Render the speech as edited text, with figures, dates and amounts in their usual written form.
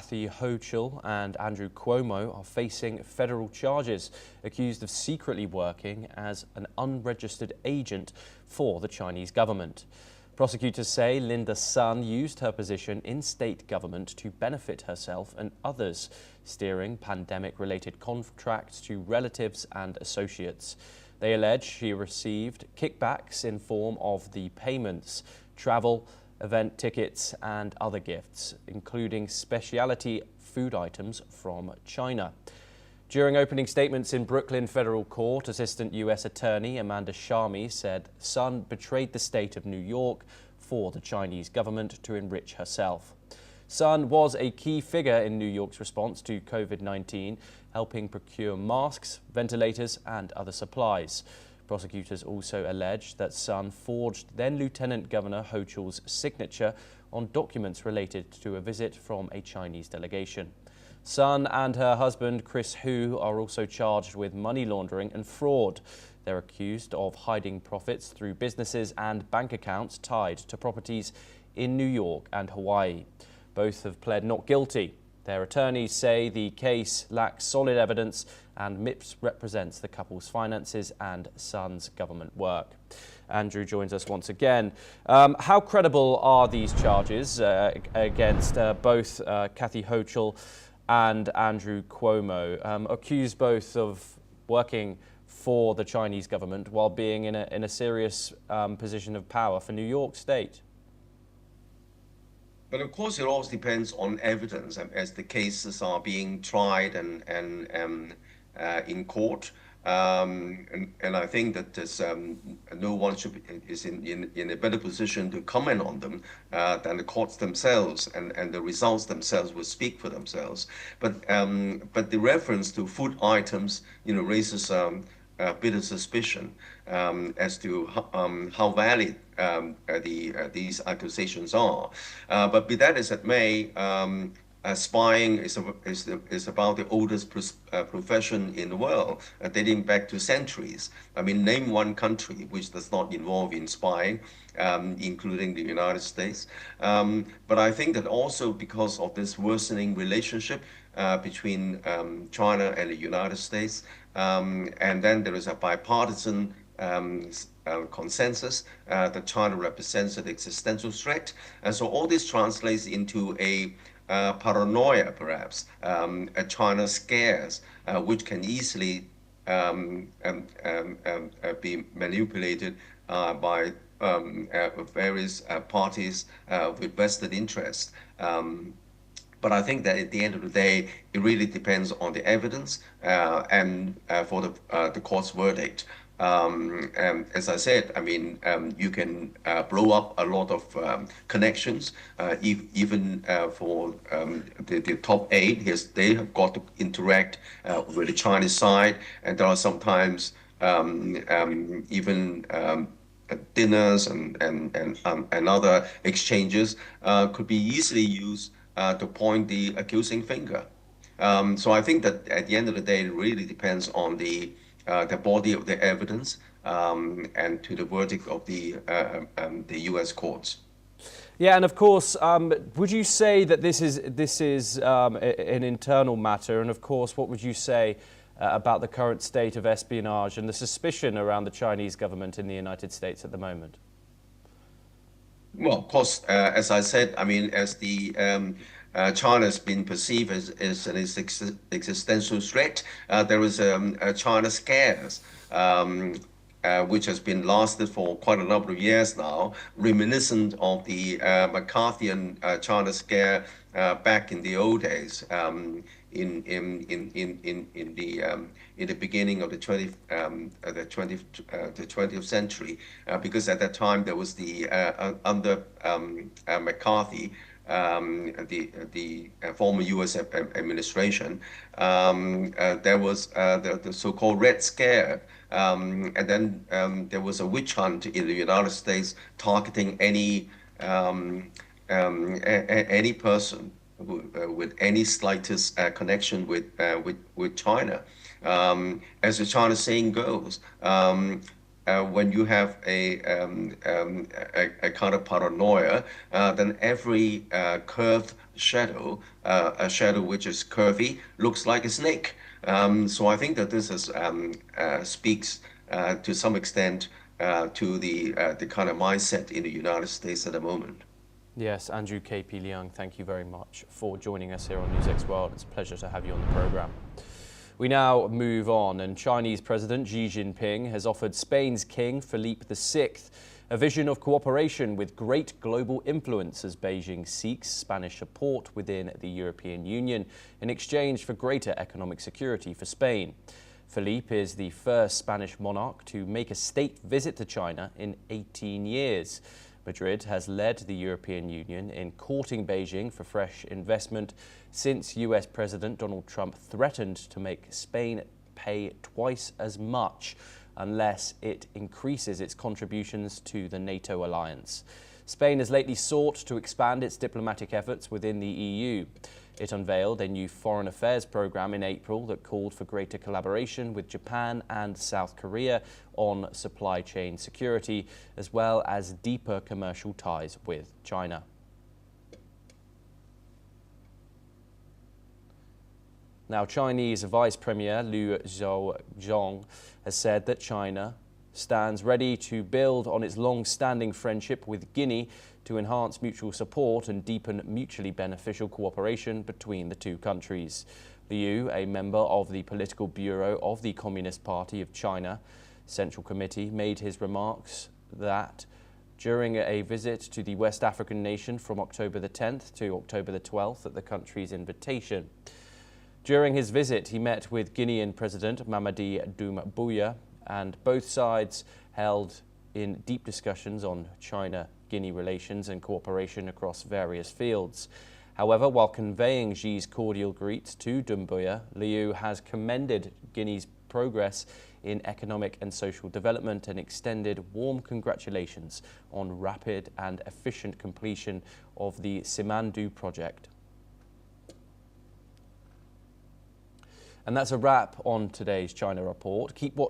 Kathy Hochul and Andrew Cuomo are facing federal charges, accused of secretly working as an unregistered agent for the Chinese government. Prosecutors say Linda Sun used her position in state government to benefit herself and others, steering pandemic-related contracts to relatives and associates. They allege she received kickbacks in form of the payments, travel, event tickets and other gifts, including specialty food items from China. During opening statements in Brooklyn Federal Court, Assistant U.S. Attorney Amanda Sharmy said Sun betrayed the state of New York for the Chinese government to enrich herself. Sun was a key figure in New York's response to COVID-19, helping procure masks, ventilators and other supplies. Prosecutors also allege that Sun forged then Lieutenant Governor Hochul's signature on documents related to a visit from a Chinese delegation. Sun and her husband, Chris Hu, are also charged with money laundering and fraud. They're accused of hiding profits through businesses and bank accounts tied to properties in New York and Hawaii. Both have pled not guilty. Their attorneys say the case lacks solid evidence and misrepresents the couple's finances and Sun's government work. Andrew joins us once again. How credible are these charges against both Kathy Hochul and Andrew Cuomo, accused both of working for the Chinese government while being in a serious position of power for New York State? But of course, it always depends on evidence as the cases are being tried and in court. And I think that there's, no one is in a better position to comment on them than the courts themselves, and the results themselves will speak for themselves. But the reference to food items, raises a bit of suspicion as to how valid these accusations are. But be that as it may, spying is about the oldest profession in the world, dating back to centuries. I mean, name one country which does not involve in spying, including the United States. But I think that also because of this worsening relationship between China and the United States, and then there is a bipartisan consensus that China represents an existential threat. And so all this translates into a paranoia, perhaps, a China scares, which can easily be manipulated by various parties with vested interest. But I think that at the end of the day, it really depends on the evidence and for the court's verdict. As I said, I mean, you can blow up a lot of connections, even for the top aide. They have got to interact with the Chinese side, and there are sometimes even dinners and other exchanges could be easily used to point the accusing finger. So I think that at the end of the day, it really depends on the body of the evidence and to the verdict of the U.S. courts. Yeah, and of course, would you say that this is an internal matter? And of course, what would you say about the current state of espionage and the suspicion around the Chinese government in the United States at the moment? Well, of course, as I said, I mean, as the China has been perceived as an existential threat. There is a China scares, which has been lasted for quite a number of years now, reminiscent of the McCarthyan China scare back in the old days, in the beginning of the 20th century, because at that time there was the under McCarthy. The former U.S. administration, there was the so-called Red Scare, and then there was a witch hunt in the United States targeting any person with any slightest connection with China. As the China saying goes, when you have a kind of paranoia, then every curved shadow, a shadow which is curvy, looks like a snake. So I think that this is speaks to some extent to the kind of mindset in the United States at the moment. Yes, Andrew KP Leung, thank you very much for joining us here on NewsX World. It's a pleasure to have you on the programme. We now move on, and Chinese President Xi Jinping has offered Spain's King Philippe VI a vision of cooperation with great global influence as Beijing seeks Spanish support within the European Union in exchange for greater economic security for Spain. Philippe is the first Spanish monarch to make a state visit to China in 18 years. Madrid has led the European Union in courting Beijing for fresh investment since US President Donald Trump threatened to make Spain pay twice as much unless it increases its contributions to the NATO alliance. Spain has lately sought to expand its diplomatic efforts within the EU. It unveiled a new foreign affairs program in April that called for greater collaboration with Japan and South Korea on supply chain security, as well as deeper commercial ties with China. Now, Chinese Vice Premier Liu Zhaozhong has said that China stands ready to build on its long-standing friendship with Guinea to enhance mutual support and deepen mutually beneficial cooperation between the two countries. Liu, a member of the Political Bureau of the Communist Party of China Central Committee, made his remarks that during a visit to the West African nation from October the 10th to October the 12th at the country's invitation. During his visit, he met with Guinean President Mamadi Doumbouya, and both sides held in deep discussions on China-Guinea relations and cooperation across various fields. However, while conveying Xi's cordial greets to Doumbouya, Liu has commended Guinea's progress in economic and social development and extended warm congratulations on rapid and efficient completion of the Simandou project. And that's a wrap on today's China Report. Keep watching